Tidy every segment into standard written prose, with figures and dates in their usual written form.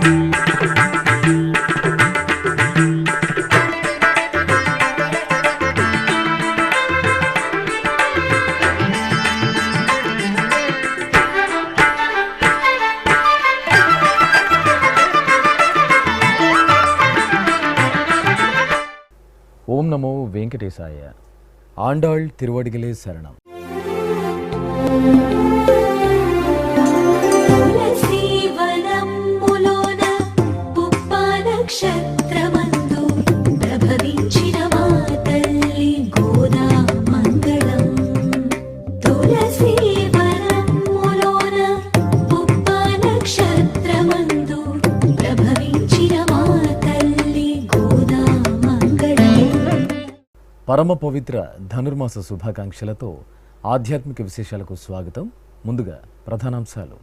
ఓం నమో వెంకటేశాయ. ఆండాళ్ తిరువడిగలే శరణం. పరమ పవిత్ర ధనుర్మాస శుభాకాంక్షలతో ఆధ్యాత్మిక విశేషాలకు స్వాగతం. ముందుగా ప్రధానాంశాలు.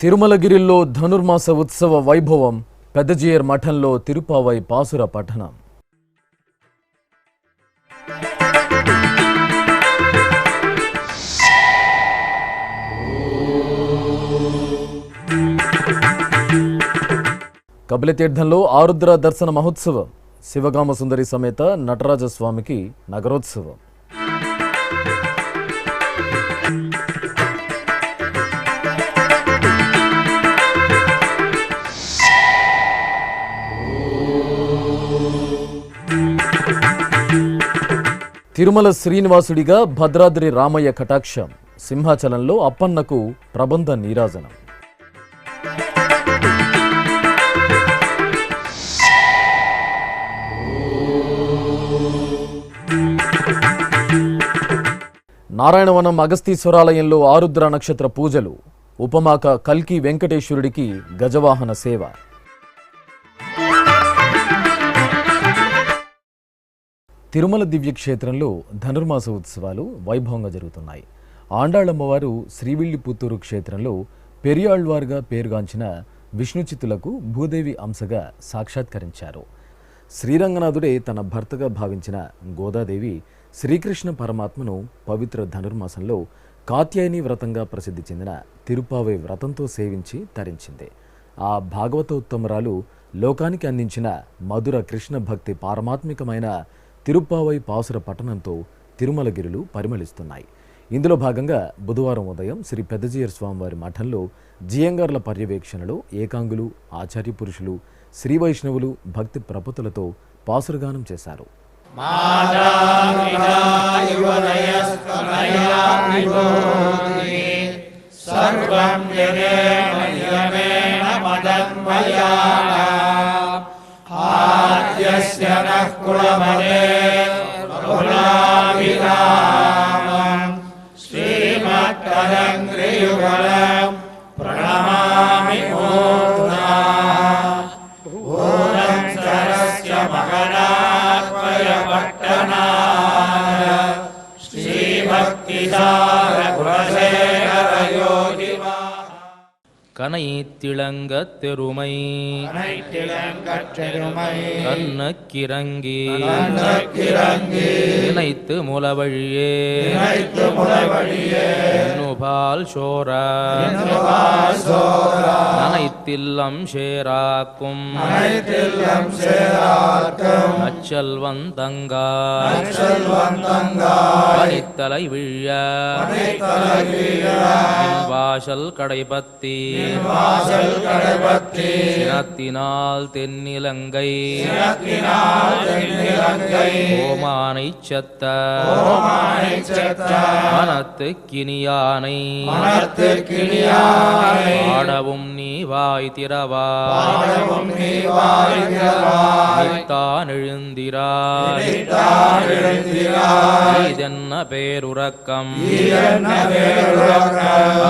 తిరుమలగిరిలో ధనుర్మాస ఉత్సవ వైభవం. పెద్దజీయర్ మఠంలో తిరుపావై పాసుర పఠనం. కపిలతీర్థంలో ఆరుద్ర దర్శన మహోత్సవం. శివగామ సుందరి సమేత నటరాజస్వామికి నగరోత్సవం. తిరుమల శ్రీనివాసుడిగా భద్రాద్రి రామయ్య కటాక్షం. సింహాచలంలో అప్పన్నకు ప్రబంధ నీరాజనం. నారాయణవనం అగస్తీశ్వరాలయంలో ఆరుద్ర నక్షత్ర పూజలు. ఉపమాక కల్కి వెంకటేశ్వరుడికి గజవాహన సేవ. తిరుమల దివ్యక్షేత్రంలో ధనుర్మాస ఉత్సవాలు వైభవంగా జరుగుతున్నాయి. ఆండాళమ్మవారు శ్రీవిల్లిపుత్తూరు క్షేత్రంలో పెరియాళ్వార్గా పేరుగాంచిన విష్ణుచిత్తులకు భూదేవి అంశగా సాక్షాత్కరించారు. శ్రీరంగనాథుడే తన భర్తగా భావించిన గోదాదేవి శ్రీకృష్ణ పరమాత్మను పవిత్ర ధనుర్మాసంలో కాత్యాయని వ్రతంగా ప్రసిద్ధి చెందిన తిరుపావై వ్రతంతో సేవించి తరించింది. ఆ భాగవతోత్తమరాలు లోకానికి అందించిన మధుర కృష్ణ భక్తి పారమాత్మికమైన తిరుపావై పాసుర పఠనంతో తిరుమలగిరులు పరిమళిస్తున్నాయి. ఇందులో భాగంగా బుధవారం ఉదయం శ్రీ పెద్దజీయర్ స్వామివారి మఠంలో జియంగార్ల పర్యవేక్షణలో ఏకాంగులు, ఆచార్య పురుషులు, శ్రీ వైష్ణవులు భక్తి ప్రపతులతో పాసురగానం చేశారు. கனைத்திளங்கத்தெருமை கண்ணக்கிரங்கி நினைத்து முலவழியே நுபால் சோரா நனைத்தில்லம் சேராக்கும் அச்சல் வந்தங்கா பனித்தலை விழ வாசல் கடைபத்தி சினத்தினால் தென்னிலங்கை ஓமானை சத்த மனத்துக்கினியானை ஆடவும் நீ வாய் திறவாய்த்தான் எழுந்திராய் இதென்ன பேருறக்கம்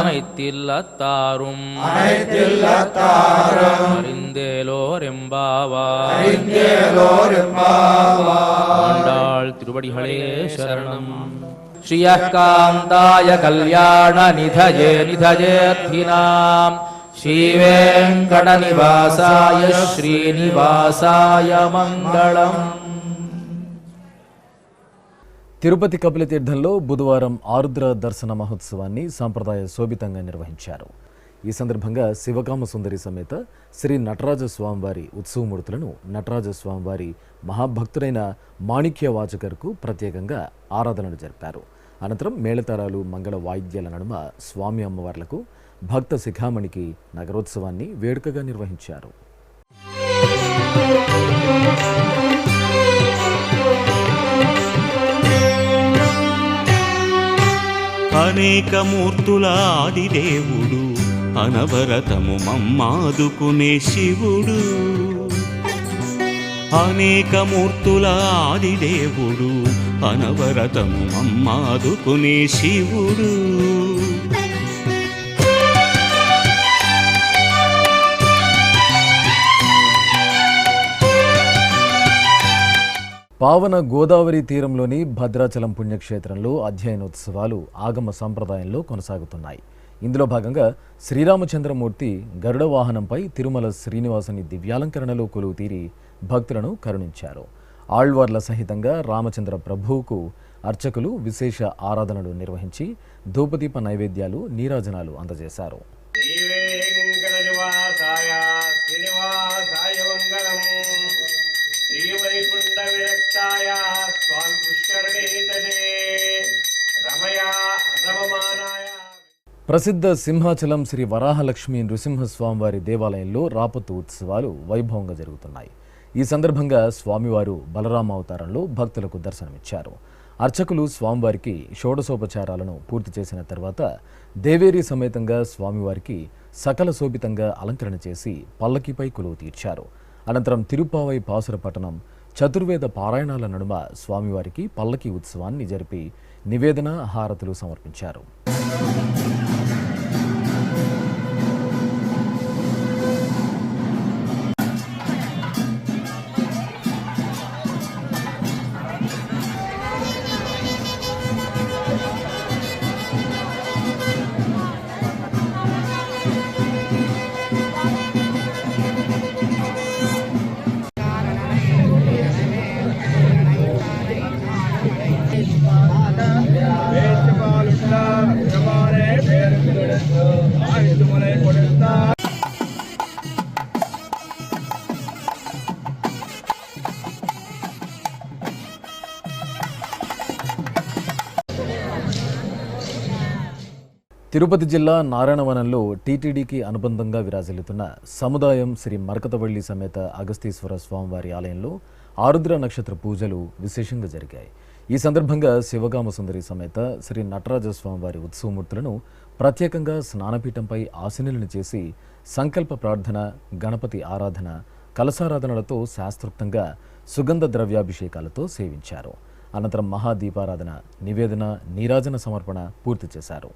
அனைத்தில்லத்தாரும் ஆண்டாள் திருவடிகளே சரணம். ஸ்ரீயः காந்தாய கல்யாண நிதயே நிதயேர்த்தினாம் ஸ்ரீவேங்கடநிவாசாய ஸ்ரீனிவாசாய மங்களம். తిరుపతి కపిలతీర్థంలో బుధవారం ఆరుద్ర దర్శన మహోత్సవాన్ని సాంప్రదాయ శోభితంగా నిర్వహించారు. ఈ సందర్భంగా శివకామ సుందరి సమేత శ్రీ నటరాజ స్వామివారి ఉత్సవమూర్తులను నటరాజ స్వామివారి మహాభక్తుడైన మాణిక్య వాచకర్కు ప్రత్యేకంగా ఆరాధనలు జరిపారు. అనంతరం మేళతాళాలు మంగళ వాయిద్యాల నడుమ స్వామి అమ్మవార్లకు భక్త శిఖామణికి నగరోత్సవాన్ని వేడుకగా నిర్వహించారు. అనేక మూర్తుల ఆదిదేవుడు, అనవరతము మమ్మాదుకునే శివుడు. అనేక మూర్తుల ఆదిదేవుడు, అనవరతము మమ్మాదుకునే శివుడు. పావన గోదావరి తీరంలోని భద్రాచలం పుణ్యక్షేత్రంలో అధ్యయనోత్సవాలు ఆగమ సంప్రదాయంలో కొనసాగుతున్నాయి. ఇందులో భాగంగా శ్రీరామచంద్రమూర్తి గరుడ వాహనంపై తిరుమల శ్రీనివాసుని దివ్యాలంకరణలో కొలువు తీరి భక్తులను కరుణించారు. ఆళ్వార్ల సహితంగా రామచంద్ర ప్రభువుకు అర్చకులు విశేష ఆరాధనలు నిర్వహించి ధూపదీప నైవేద్యాలు నీరాజనాలు అందజేశారు. ప్రసిద్ధ సింహాచలం శ్రీ వరాహలక్ష్మీ నృసింహస్వామివారి దేవాలయంలో రాపత్తు ఉత్సవాలు వైభవంగా జరుగుతున్నాయి. ఈ సందర్భంగా స్వామివారు బలరామ అవతారంలో భక్తులకు దర్శనమిచ్చారు. అర్చకులు స్వామివారికి షోడశోపచారాలను పూర్తి చేసిన తర్వాత దేవేరి సమేతంగా స్వామివారికి సకల శోభితంగా అలంకరణ చేసి పల్లకిపై కొలువు తీర్చారు. అనంతరం తిరుపావై పాసుర పఠనం, చతుర్వేద పారాయణాల నడుమ స్వామివారికి పల్లకి ఉత్సవాన్ని జరిపి నివేదన హారతులు సమర్పించారు. తిరుపతి జిల్లా నారాయణవనంలో టీటీడీకి అనుబంధంగా విరాజిల్లుతున్న సముదాయం శ్రీ మరకతవల్లి సమేత అగస్తీశ్వర స్వామివారి ఆలయంలో ఆరుద్ర నక్షత్ర పూజలు విశేషంగా జరిగాయి. ఈ సందర్భంగా శివకామ సుందరి సమేత శ్రీ నటరాజ స్వామివారి ఉత్సవమూర్తులను ప్రత్యేకంగా స్నానపీఠంపై ఆసీనులను చేసి సంకల్ప ప్రార్థన, గణపతి ఆరాధన, కలశారాధనలతో శాస్త్రోక్తంగా సుగంధ ద్రవ్యాభిషేకాలతో సేవించారు. అనంతరం మహాదీపారాధన, నివేదన, నీరాజన సమర్పణ పూర్తి చేశారు.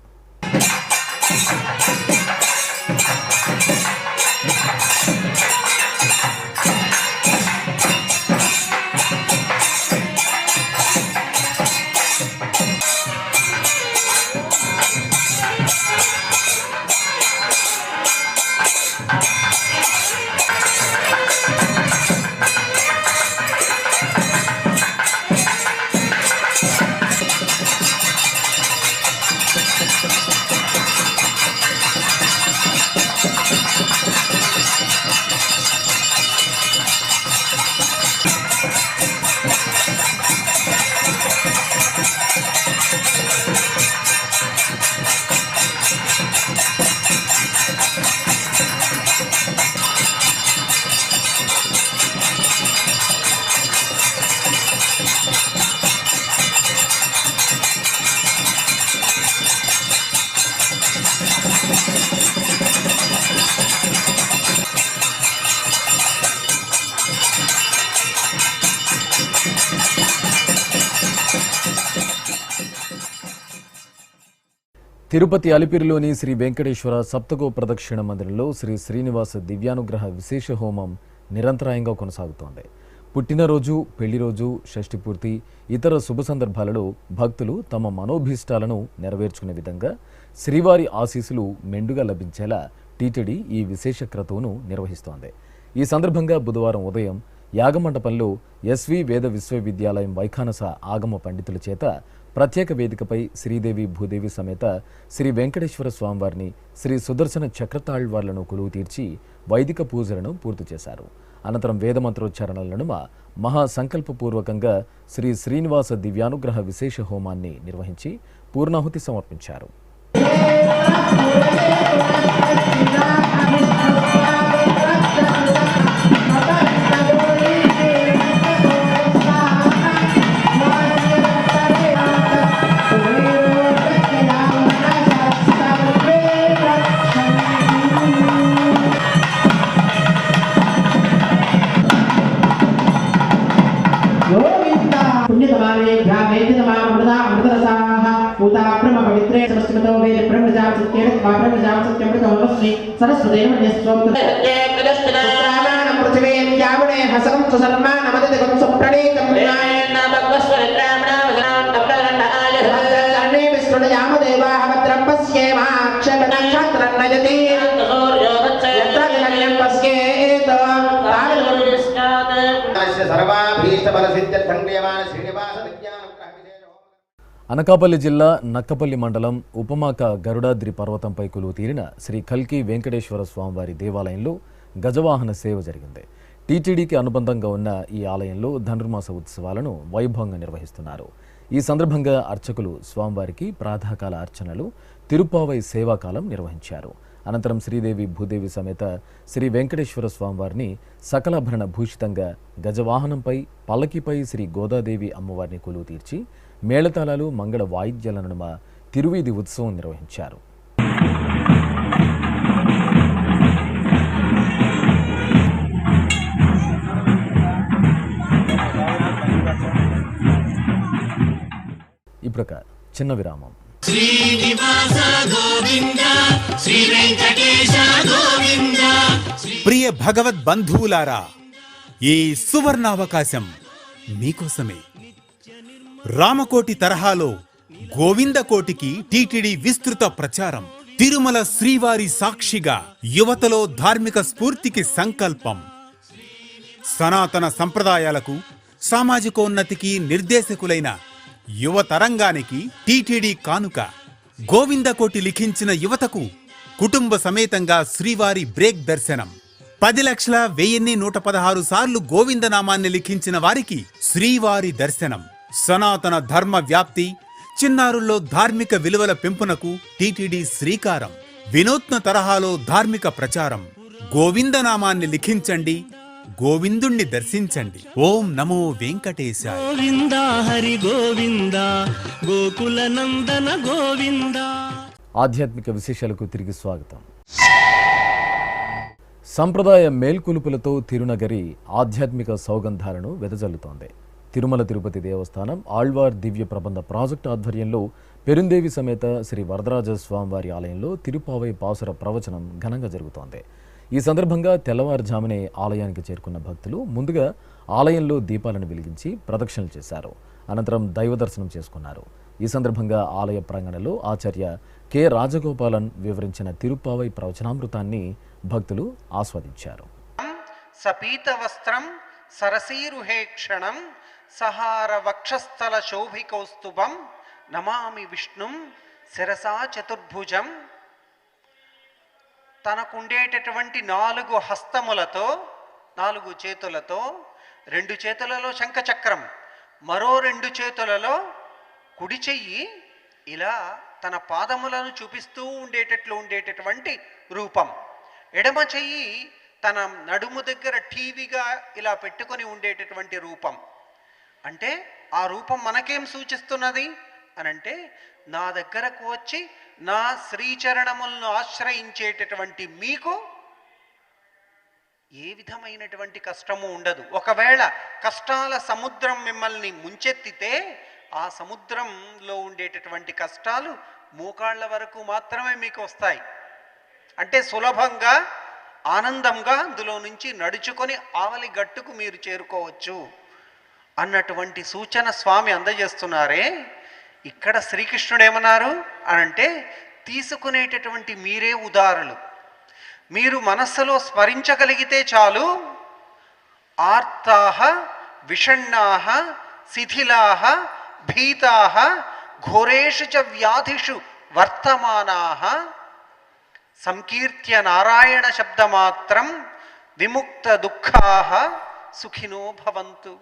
తిరుపతి అలిపిరిలోని శ్రీ వెంకటేశ్వర సప్తగో ప్రదక్షిణ మందిరంలో శ్రీ శ్రీనివాస దివ్యానుగ్రహ విశేష హోమం నిరంతరాయంగా కొనసాగుతోంది. పుట్టినరోజు, పెళ్లిరోజు, షష్ఠి పూర్తి, ఇతర శుభ సందర్భాలలో భక్తులు తమ మనోభీష్టాలను నెరవేర్చుకునే విధంగా శ్రీవారి ఆశీస్సులు మెండుగా లభించేలా టీటీడీ ఈ విశేష క్రతువును నిర్వహిస్తోంది. ఈ సందర్భంగా బుధవారం ఉదయం యాగమండపంలో ఎస్వి వేద విశ్వవిద్యాలయం వైఖానస ఆగమ పండితుల చేత ప్రత్యేక వేదికపై శ్రీదేవి భూదేవి సమేత శ్రీ వెంకటేశ్వర స్వామివారిని శ్రీ సుదర్శన చక్రతాళ్వార్లను కొలువు తీర్చి వైదిక పూజలను పూర్తి చేశారు. అనంతరం వేదమంత్రోచ్చారణల నడుమ మహాసంకల్పపూర్వకంగా శ్రీ శ్రీనివాస దివ్యానుగ్రహ విశేష హోమాన్ని నిర్వహించి పూర్ణాహుతి సమర్పించారు. అనకాపల్లి జిల్లా నక్కపల్లి మండలం ఉపమాక గరుడాద్రి పర్వతంపై కొలువు తీరిన శ్రీ కల్కి వెంకటేశ్వర స్వామివారి దేవాలయంలో గజవాహన సేవ జరిగింది. టీటీడీకి అనుబంధంగా ఉన్న ఈ ఆలయంలో ధనుర్మాస ఉత్సవాలను వైభవంగా నిర్వహిస్తున్నారు. ఈ సందర్భంగా అర్చకులు స్వామివారికి ప్రాతకాల అర్చనలు, తిరుప్పావై సేవాకాలం నిర్వహించారు. అనంతరం శ్రీదేవి భూదేవి సమేత శ్రీ వెంకటేశ్వర స్వామివారిని సకలాభరణ భూషితంగా గజవాహనంపై పల్లకిపై శ్రీ గోదాదేవి అమ్మవారిని కొలువు తీర్చి మేళతాళాలు, మంగళ వాయిద్యాల నడుమ తిరువీధి ఉత్సవం నిర్వహించారు. ఇప్పుడొక చిన్న విరామం. ప్రియ భగవద్ బంధువులారా, ఈ సువర్ణావకాశం మీకోసమే. రామకోటి తరహాలో గోవిందకోటికి టీటీడీ విస్తృత ప్రచారం. తిరుమల శ్రీవారి సాక్షిగా యువతలో ధార్మిక స్ఫూర్తికి సంకల్పం. సనాతన సంప్రదాయాలకు, సామాజికోన్నతికి నిర్దేశకులైన యువతరంగానికి టీటీడీ కానుక. గోవిందకోటి లిఖించిన యువతకు కుటుంబ సమేతంగా శ్రీవారి బ్రేక్ దర్శనం. 10,01,116 సార్లు గోవిందనామాన్ని లిఖించిన వారికి శ్రీవారి దర్శనం. సనాతన ధర్మ వ్యాప్తి, చిన్నారుల్లో ధార్మిక విలువల పెంపునకు టీటీడీ శ్రీకారం. వినూత్న తరహాలో ధార్మిక ప్రచారం. గోవిందనామాన్ని లిఖించండి, గోవిందుణ్ణి దర్శించండి. ఓం నమో వెంకటేశాయ. గోవింద హరి గోవింద, గోకుల నందన గోవింద. ఆధ్యాత్మిక విశేషాలకు తిరిగి స్వాగతం. సంప్రదాయ మేల్కొలుపులతో తిరునగరి ఆధ్యాత్మిక సౌగంధాలను వెదజల్లుతోంది. తిరుమల తిరుపతి దేవస్థానం ఆళ్వార్ దివ్య ప్రబంధ ప్రాజెక్టు ఆధ్వర్యంలో పెరుందేవి సమేత శ్రీ వరదరాజ స్వామివారి ఆలయంలో తిరుపావై పాసుర ప్రవచనం ఘనంగా జరుగుతోంది. ఈ సందర్భంగా తెల్లవారుజామునే ఆలయానికి చేరుకున్న భక్తులు ముందుగా ఆలయంలో దీపాలను వెలిగించి ప్రదక్షిణలు చేశారు. అనంతరం దైవ దర్శనం చేసుకున్నారు. ఈ సందర్భంగా ఆలయ ప్రాంగణంలో ఆచార్య కె రాజగోపాలన్ వివరించిన తిరుపావై ప్రవచనామృతాన్ని భక్తులు ఆస్వాదించారు. సపీత వస్త్రం సరసీరుహే క్షణం సహార వక్షస్థల శోభికౌస్తుభం నమామి విష్ణుం శిరసా చతుర్భుజం. తనకుండేటటువంటి 4 హస్తములతో, 4 చేతులతో, 2 చేతులలో శంఖచక్రం, మరో 2 చేతులలో కుడి చెయ్యి ఇలా తన పాదములను చూపిస్తూ ఉండేటటువంటి రూపం. ఎడమ చెయ్యి తన నడుము దగ్గర టీవీగా ఇలా పెట్టుకొని ఉండేటటువంటి రూపం. అంటే ఆ రూపం మనకేం సూచిస్తున్నది అనంటే, నా దగ్గరకు వచ్చి నా శ్రీచరణములను ఆశ్రయించేటటువంటి మీకు ఏ విధమైనటువంటి కష్టము ఉండదు. ఒకవేళ కష్టాల సముద్రం మిమ్మల్ని ముంచెత్తితే ఆ సముద్రంలో ఉండేటటువంటి కష్టాలు మోకాళ్ళ వరకు మాత్రమే మీకు వస్తాయి. అంటే సులభంగా, ఆనందంగా అందులో నుంచి నడుచుకొని ఆవలి గట్టుకు మీరు చేరుకోవచ్చు అన్నటువంటి సూచన స్వామి అందజేస్తున్నారే. ఇక్కడ శ్రీకృష్ణుడు ఏమన్నారు అనంటే, తీసుకునేటటువంటి మీరే ఉదారులు. మీరు మనస్సులో స్మరించగలిగితే చాలు, ఆర్తాః విషణ్ణాః శిథిలాః భీతాః ఘోరేషు చ వ్యాధిషు వర్తమానాః సంకీర్త్య నారాయణ శబ్దమాత్రం విముక్త దుఃఖాః సుఖినో భవంతు.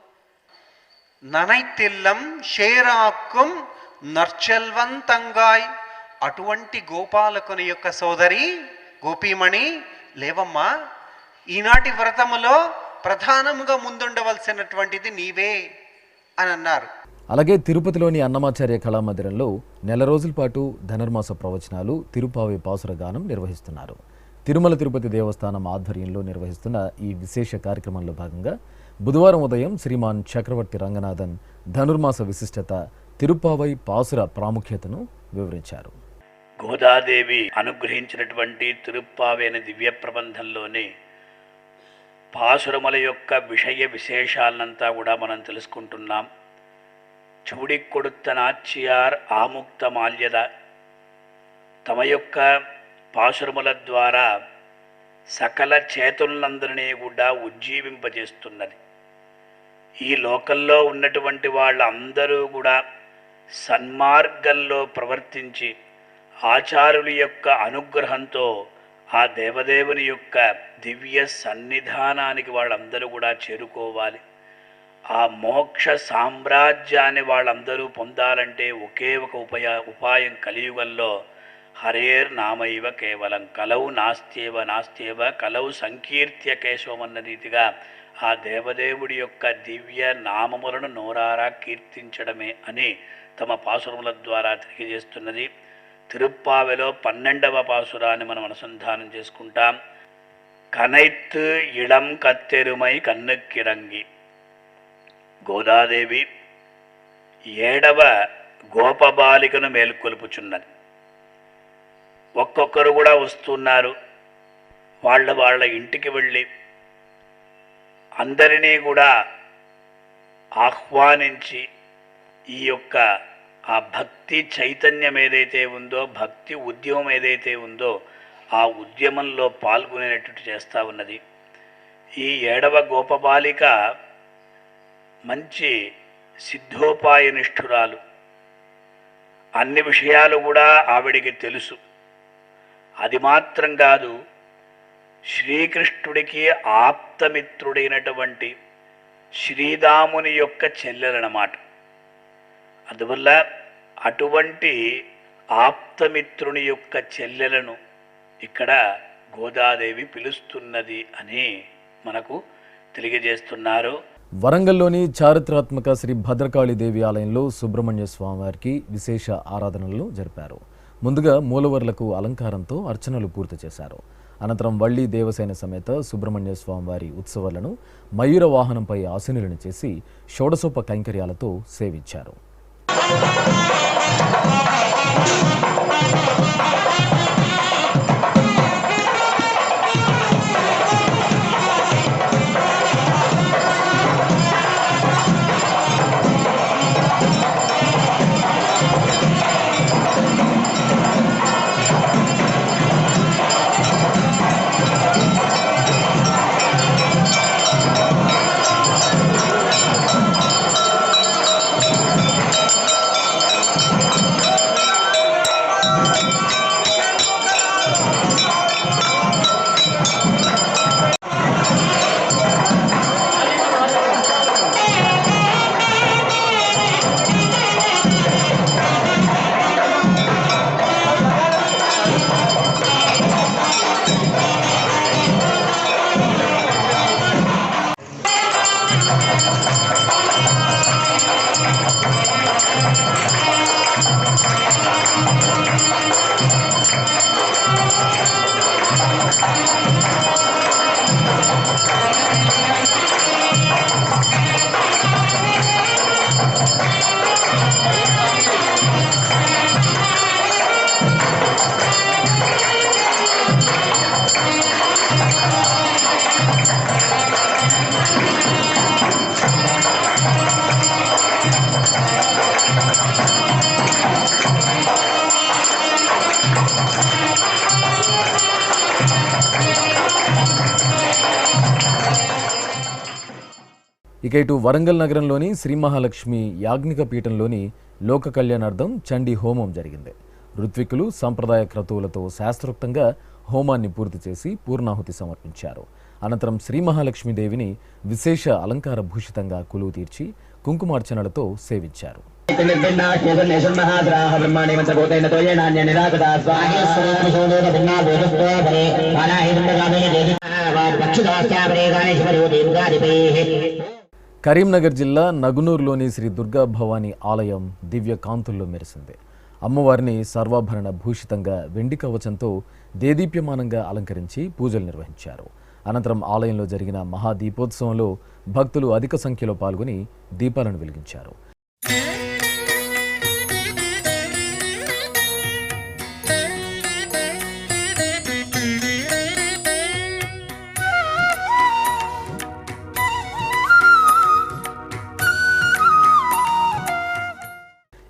ననైతిల్లం షేరాక్కుం నర్చెల్వంతంగాయ్. అటువంటి గోపాలకుని యొక్క సోదరి గోపీమణి లేవమ్మా, ఈనాటి వ్రతములో ప్రధానముగా ముందుండవలసినటువంటిది నీవే అని అన్నారు. అలాగే తిరుపతిలోని అన్నమాచార్య కళామందిరంలో నెల రోజుల పాటు ధనుర్మాస ప్రవచనాలు, తిరుపావి పాసుర గానం నిర్వహిస్తున్నారు. తిరుమల తిరుపతి దేవస్థానం ఆధ్వర్యంలో నిర్వహిస్తున్న ఈ విశేష కార్యక్రమంలో భాగంగా బుధవారం ఉదయం శ్రీమాన్ చక్రవర్తి రంగనాథన్ ధనుర్మాస విశిష్టత, తిరుపావై పాసుర ప్రాముఖ్యతను వివరించారు. గోదాదేవి అనుగ్రహించినటువంటి తిరుప్పావై అనే దివ్య ప్రబంధంలోనే పాసురముల యొక్క విషయ విశేషాలనంతా కూడా మనం తెలుసుకుంటున్నాం. చూడి కొడుత నాచ్యార్ ఆముక్త మాల్యద, తమ యొక్క పాసురముల ద్వారా సకల చేతులందరినీ కూడా ఉజ్జీవింపజేస్తున్నది. ఈ లోకంలో ఉన్నటువంటి వాళ్ళందరూ కూడా సన్మార్గంలో ప్రవర్తించి ఆచార్యుల యొక్క అనుగ్రహంతో ఆ దేవదేవుని యొక్క దివ్య సన్నిధానానికి వాళ్ళందరూ కూడా చేరుకోవాలి. ఆ మోక్ష సామ్రాజ్యాన్ని వాళ్ళందరూ పొందాలంటే ఒకే ఒక ఉపాయం కలియుగంలో హరేర్ నామైవ కేవలం కలవు నాస్త్యేవ నాస్త్యేవ కలవు సంకీర్త్య కేశవం అన్న రీతిగా ఆ దేవదేవుడి యొక్క దివ్య నామములను నోరారా కీర్తించడమే అని తమ పాసురముల ద్వారా తెలియజేస్తున్నది. తిరుప్పావెలో 12వ పాసురాన్ని మనం అనుసంధానం చేసుకుంటాం. కనైత్తు ఇళం కత్తెరుమై కన్నుక్కిరంగి. గోదాదేవి 7వ గోపబాలికను మేల్కొల్పుచున్నది. ఒక్కొక్కరు కూడా వస్తున్నారు. వాళ్ళ ఇంటికి వెళ్ళి అందరినీ కూడా ఆహ్వానించి ఈ యొక్క ఆ భక్తి చైతన్యం ఏదైతే ఉందో, భక్తి ఉద్యమం ఏదైతే ఉందో ఆ ఉద్యమంలో పాల్గొనేటట్టు చేస్తూ ఉన్నది. ఈ 7వ గోపబాలిక మంచి సిద్ధోపాయ నిష్ఠురాలు. అన్ని విషయాలు కూడా ఆవిడికి తెలుసు. అది మాత్రం కాదు, శ్రీకృష్ణుడికి ఆప్తమిత్రుడైనటువంటి శ్రీరాముని యొక్క చెల్లెలన్నమాట. అందువల్ల అటువంటి ఆప్తమిత్రుని యొక్క చెల్లెలను ఇక్కడ గోదాదేవి పిలుస్తున్నది అని మనకు తెలియజేస్తున్నారు. వరంగల్లోని చారిత్రాత్మక శ్రీ భద్రకాళీదేవి ఆలయంలో సుబ్రహ్మణ్య స్వామివారికి విశేష ఆరాధనలు జరిపారు. ముందుగా మూలవర్లకు అలంకారంతో అర్చనలు పూర్తి చేశారు. అనంతరం వల్లి దేవసేన సమేత సుబ్రహ్మణ్య స్వామివారి ఉత్సవాలను మయూర వాహనంపై ఆసీనులను చేసి షోడశోప కైంకర్యాలతో సేవించారు. ఇక ఇటు వరంగల్ నగరంలోని శ్రీ మహాలక్ష్మి యాజ్ఞిక పీఠంలోని లోక కళ్యాణార్థం చండీ హోమం జరిగింది. ఋత్వికులు సంప్రదాయ క్రతువులతో శాస్త్రోక్తంగా హోమాన్ని పూర్తి చేసి పూర్ణాహుతి సమర్పించారు. అనంతరం శ్రీ మహాలక్ష్మీదేవిని విశేష అలంకార భూషితంగా కొలువు తీర్చి కుంకుమార్చనలతో సేవించారు. కరీంనగర్ జిల్లా నగునూరులోని శ్రీ దుర్గా భవానీ ఆలయం దివ్య కాంతుల్లో మెరిసింది. అమ్మవారిని సర్వాభరణ భూషితంగా వెండి కవచంతో దేదీప్యమానంగా అలంకరించి పూజలు నిర్వహించారు. అనంతరం ఆలయంలో జరిగిన మహాదీపోత్సవంలో భక్తులు అధిక సంఖ్యలో పాల్గొని దీపాలను వెలిగించారు.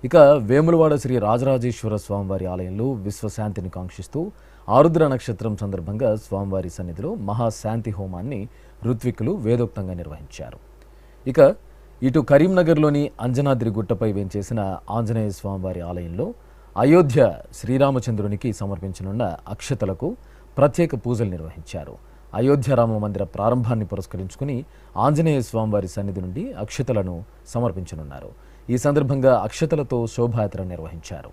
ఇక వేములవాడ శ్రీ రాజరాజేశ్వర స్వామివారి ఆలయంలో విశ్వశాంతిని కాంక్షిస్తూ ఆరుద్ర నక్షత్రం సందర్భంగా స్వామివారి సన్నిధిలో మహాశాంతి హోమాన్ని ఋత్వికులు వేదోక్తంగా నిర్వహించారు. ఇక ఇటు కరీంనగర్లోని అంజనాద్రి గుట్టపై వేంచేసిన ఆంజనేయ స్వామివారి ఆలయంలో అయోధ్య శ్రీరామచంద్రునికి సమర్పించనున్న అక్షతలకు ప్రత్యేక పూజలు నిర్వహించారు. అయోధ్య రామ మందిర ప్రారంభాన్ని పురస్కరించుకుని ఆంజనేయ స్వామివారి సన్నిధి నుండి అక్షతలను సమర్పించనున్నారు. ఈ సందర్భంగా అక్షతలతో శోభాయాత్ర నిర్వహించారు.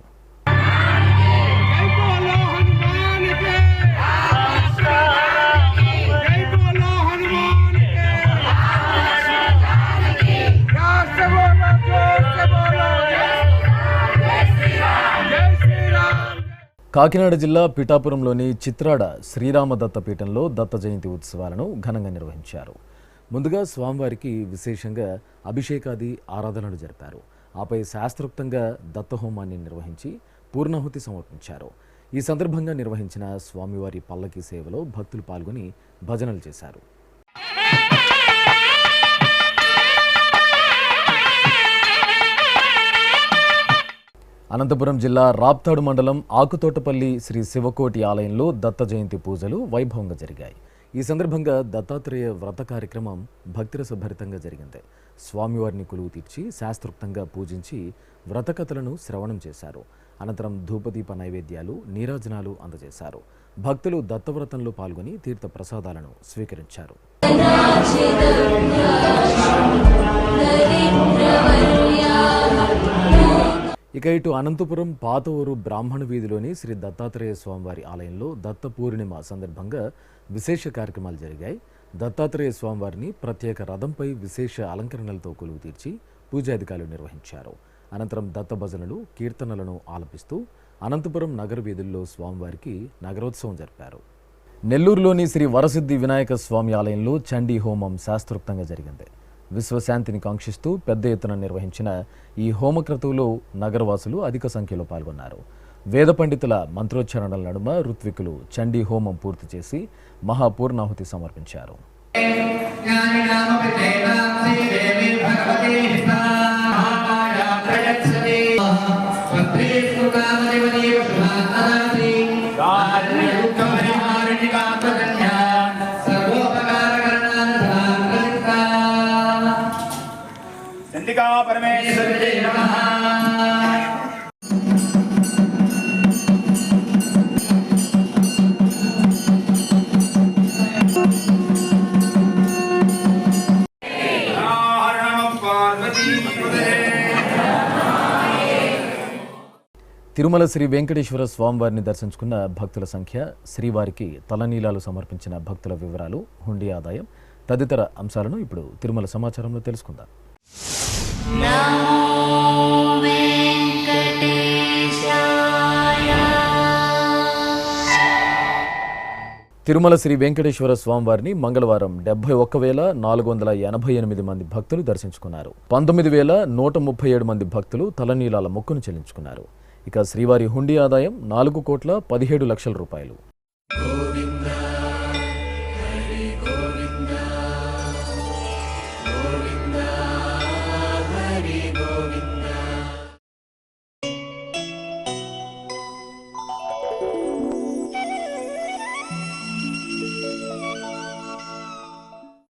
కాకినాడ జిల్లా పిఠాపురంలోని చిత్రాడ శ్రీరామ దత్త పీఠంలో దత్త జయంతి ఉత్సవాలను ఘనంగా నిర్వహించారు. ముందుగా స్వామివారికి విశేషంగా అభిషేకాది ఆరాధనలు జరిపారు. ఆపై శాస్త్రోక్తంగా దత్తహోమాన్ని నిర్వహించి పూర్ణాహుతి సమర్పించారు. ఈ సందర్భంగా నిర్వహించిన స్వామివారి పల్లకి సేవలో భక్తులు పాల్గొని భజనలు చేశారు. అనంతపురం జిల్లా రాప్తాడు మండలం ఆకుతోటపల్లి శ్రీ శివకోటి ఆలయంలో దత్త జయంతి పూజలు వైభవంగా జరిగాయి. ఈ సందర్భంగా దత్తాత్రేయ వ్రత కార్యక్రమం భక్తిరసభరితంగా జరిగింది. స్వామివారిని కొలువు తీర్చి శాస్త్రోక్తంగా పూజించి వ్రతకథలను శ్రవణం చేశారు. అనంతరం ధూపదీప నైవేద్యాలు, నీరాజనాలు అందజేశారు. భక్తులు దత్తవ్రతంలో పాల్గొని తీర్థ ప్రసాదాలను స్వీకరించారు. ఇక ఇటు అనంతపురం పాత ఊరు బ్రాహ్మణ వీధిలోని శ్రీ దత్తాత్రేయ స్వామివారి ఆలయంలో దత్త పూర్ణిమ సందర్భంగా విశేష కార్యక్రమాలు జరిగాయి. దత్తాత్రేయ స్వామివారిని ప్రత్యేక రథంపై విశేష అలంకరణలతో కొలువు తీర్చి పూజాధికారులు నిర్వహించారు. అనంతరం దత్త భజనలు, కీర్తనలను ఆలపిస్తూ అనంతపురం నగర వీధుల్లో స్వామివారికి నగరోత్సవం జరిపారు. నెల్లూరులోని శ్రీ వరసిద్ధి వినాయక స్వామి ఆలయంలో చండీ హోమం శాస్త్రోక్తంగా జరిగింది. విశ్వశాంతిని కాంక్షిస్తూ పెద్ద ఎత్తున నిర్వహించిన ఈ హోమక్రతువులో నగరవాసులు అధిక సంఖ్యలో పాల్గొన్నారు. వేద పండితుల మంత్రోచ్చారణల నడుమ ఋత్వికులు చండీ హోమం పూర్తి చేసి మహాపూర్ణాహుతి సమర్పించారు. తిరుమల శ్రీ వెంకటేశ్వర స్వామివారిని దర్శించుకున్న భక్తుల సంఖ్య, శ్రీవారికి తలనీలాలు సమర్పించిన భక్తుల వివరాలు, హుండీ ఆదాయం తదితర అంశాలను ఇప్పుడు తిరుమల సమాచారంలో తెలుసుకుందాం. తిరుమల శ్రీ వెంకటేశ్వర స్వామివారిని మంగళవారం 71,488 మంది భక్తులు దర్శించుకున్నారు. 19,137 మంది భక్తులు తలనీలాల మొక్కును చెల్లించుకున్నారు. ఇక శ్రీవారి హుండీ ఆదాయం 4,17,00,000 రూపాయలు.